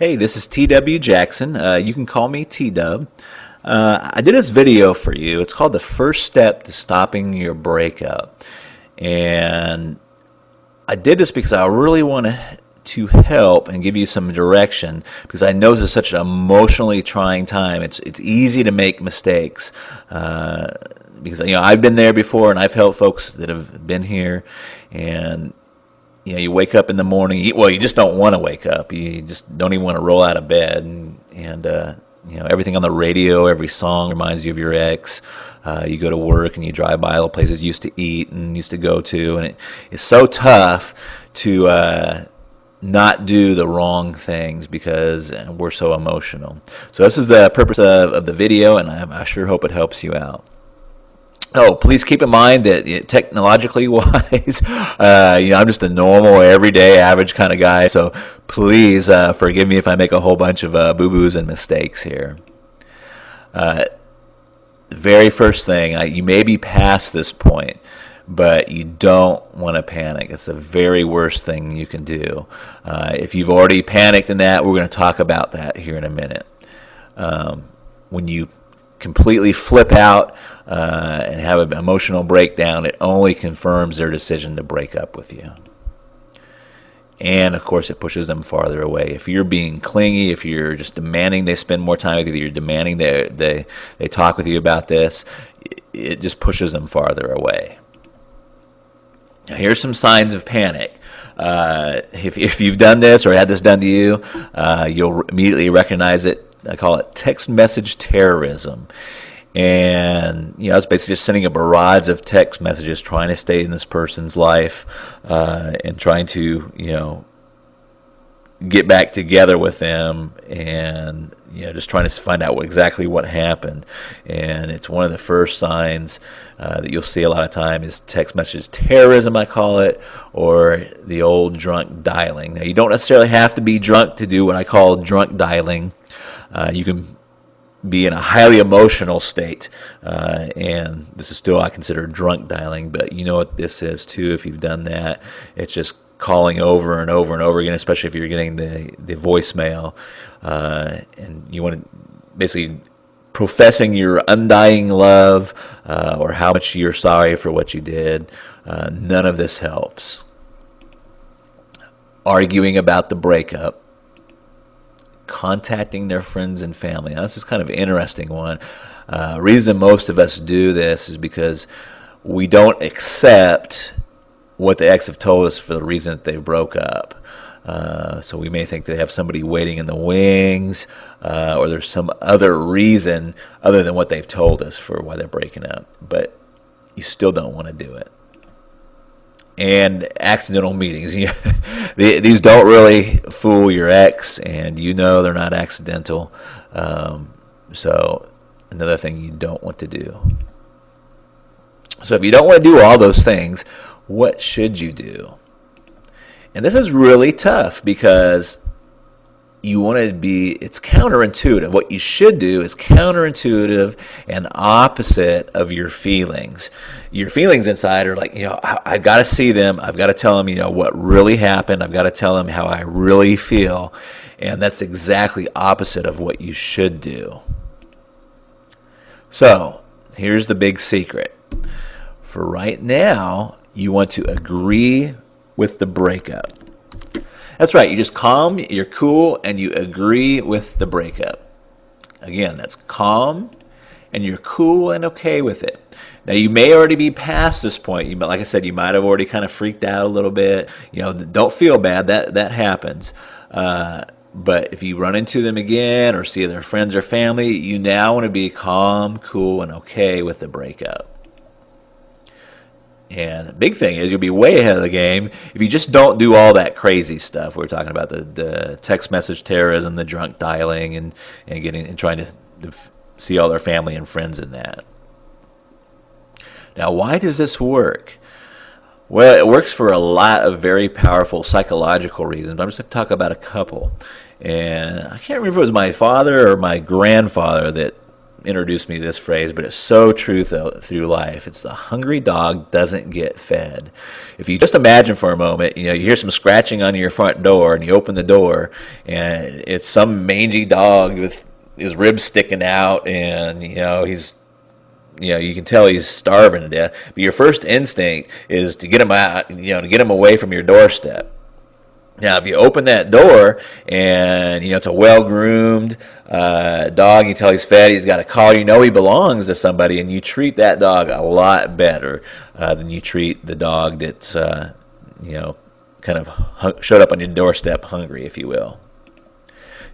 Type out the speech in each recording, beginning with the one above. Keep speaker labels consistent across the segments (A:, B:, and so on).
A: Hey, this is TW Jackson. You can call me T-Dub. I did this video for you. It's called The First Step to Stopping Your Breakup. And I did this because I really want to help and give you some direction because I know this is such an emotionally trying time. It's easy to make mistakes because I've been there before and I've helped folks that have been here, and you wake up in the morning. You just don't want to wake up. You just don't even want to roll out of bed, and everything on the radio, every song reminds you of your ex. You go to work and you drive by all the places you used to eat and used to go to, and it's so tough to not do the wrong things because we're so emotional. So this is the purpose of the video, and I sure hope it helps you out. Oh, please keep in mind that technologically wise, I'm just a normal, everyday, average kind of guy. So please forgive me if I make a whole bunch of boo-boos and mistakes here. The very first thing, you may be past this point, but you don't want to panic. It's the very worst thing you can do. If you've already panicked in that, we're going to talk about that here in a minute. When you completely flip out and have an emotional breakdown, it only confirms their decision to break up with you. And of course, it pushes them farther away. If you're being clingy, if you're just demanding they spend more time with you, you're demanding they talk with you about this, it just pushes them farther away. Now, here's some signs of panic. If you've done this or had this done to you, you'll immediately recognize it. I call it text message terrorism. And it's basically just sending a barrage of text messages trying to stay in this person's life and trying to get back together with them, and just trying to find out exactly what happened. And it's one of the first signs that you'll see a lot of time is text message terrorism, I call it, or the old drunk dialing. Now, you don't necessarily have to be drunk to do what I call drunk dialing. You can be in a highly emotional state, and this is still, I consider, drunk dialing, but you know what this is too if you've done that. It's just calling over and over and over again, especially if you're getting the voicemail, and you want to basically professing your undying love or how much you're sorry for what you did. None of this helps. Arguing about the breakup, contacting their friends and family. Now, this is kind of an interesting one. Reason most of us do this is because we don't accept what the ex have told us for the reason that they broke up. So we may think they have somebody waiting in the wings, or there's some other reason other than what they've told us for why they're breaking up. But you still don't want to do it. And accidental meetings. These don't really fool your ex, and they're not accidental. So another thing you don't want to do. So if you don't want to do all those things, what should you do? And this is really tough because you want to it's counterintuitive. What you should do is counterintuitive and opposite of your feelings. Your feelings inside are like, I've got to see them. I've got to tell them, what really happened. I've got to tell them how I really feel. And that's exactly opposite of what you should do. So here's the big secret. For right now, you want to agree with the breakup. That's right. You just calm, you're cool, and you agree with the breakup. Again, that's calm, and you're cool and okay with it. Now, you may already be past this point. Like I said, you might have already kind of freaked out a little bit. Don't feel bad. That happens. But if you run into them again or see their friends or family, you now want to be calm, cool, and okay with the breakup. And the big thing is you'll be way ahead of the game if you just don't do all that crazy stuff. We're talking about the text message terrorism, the drunk dialing, and trying to see all their family and friends in that. Now, why does this work? Well, it works for a lot of very powerful psychological reasons. I'm just going to talk about a couple. And I can't remember if it was my father or my grandfather that introduced me to this phrase, but it's so true through life. It's the hungry dog doesn't get fed. If you just imagine for a moment, you hear some scratching on your front door, and you open the door, and it's some mangy dog with his ribs sticking out, and he's you can tell he's starving to death. But your first instinct is to get him out, to get him away from your doorstep. Now, if you open that door and, it's a well-groomed dog, you tell he's fed, he's got a collar, he belongs to somebody, and you treat that dog a lot better than you treat the dog that's, kind of showed up on your doorstep hungry, if you will.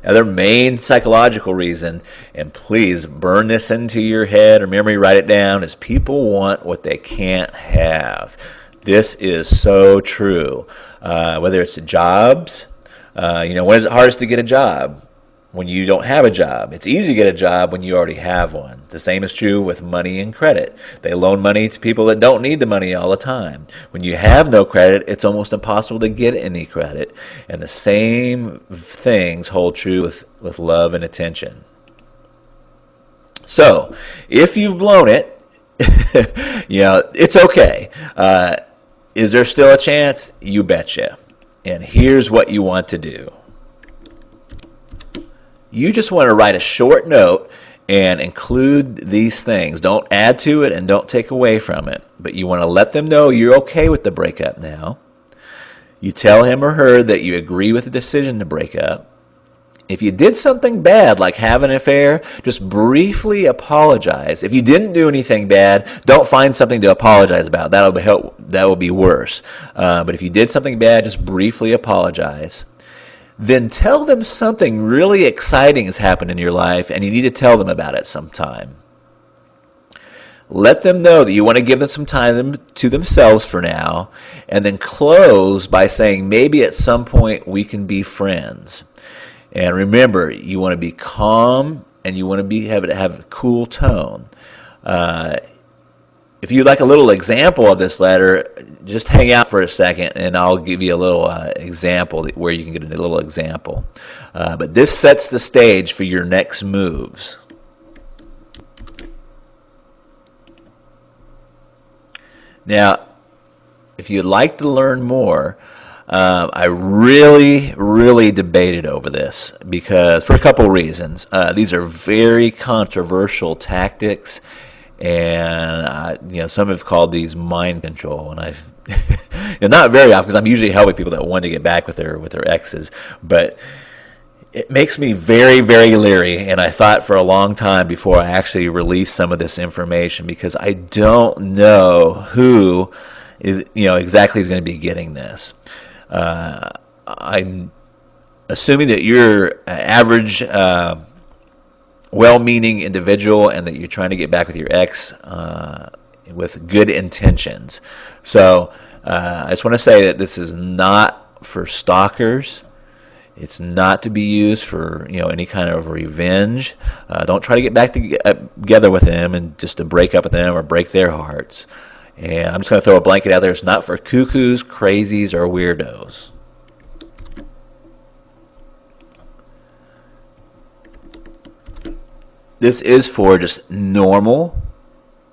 A: Now, their main psychological reason, and please burn this into your head or memory, write it down, is people want what they can't have. This is so true. Whether it's jobs, when is it hardest to get a job? When you don't have a job. It's easy to get a job when you already have one. The same is true with money and credit. They loan money to people that don't need the money all the time. When you have no credit, it's almost impossible to get any credit. And the same things hold true with love and attention. So, if you've blown it, it's okay. Is there still a chance? You betcha. And here's what you want to do. You just want to write a short note and include these things. Don't add to it and don't take away from it. But you want to let them know you're okay with the breakup now. You tell him or her that you agree with the decision to break up. If you did something bad, like have an affair, just briefly apologize. If you didn't do anything bad, don't find something to apologize about. That will be worse. But if you did something bad, just briefly apologize. Then tell them something really exciting has happened in your life, and you need to tell them about it sometime. Let them know that you want to give them some time to themselves for now, and then close by saying maybe at some point we can be friends. And remember, you want to be calm, and you want to have a cool tone. If you'd like a little example of this letter, just hang out for a second, and I'll give you a little example where you can get a little example. But this sets the stage for your next moves. Now, if you'd like to learn more, I really debated over this because for a couple reasons. These are very controversial tactics, and some have called these mind control, and I've not very often because I'm usually helping people that want to get back with their exes, but it makes me very leery, and I thought for a long time before I actually release some of this information because I don't know who is exactly is going to be getting this. I'm assuming that you're an average, well-meaning individual and that you're trying to get back with your ex with good intentions. So I just want to say that this is not for stalkers. It's not to be used for any kind of revenge. Don't try to get back together with them and just to break up with them or break their hearts. And I'm just going to throw a blanket out there. It's not for cuckoos, crazies, or weirdos. This is for just normal,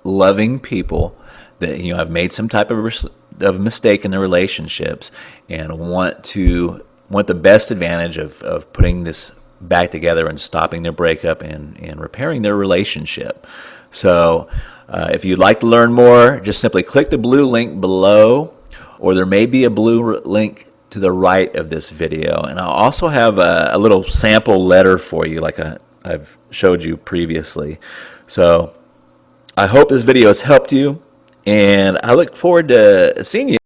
A: loving people that have made some type of mistake in their relationships and want the best advantage of putting this back together and stopping their breakup and repairing their relationship. So if you'd like to learn more, just simply click the blue link below, or there may be a blue link to the right of this video. And I'll also have a little sample letter for you like I've showed you previously. So I hope this video has helped you, and I look forward to seeing you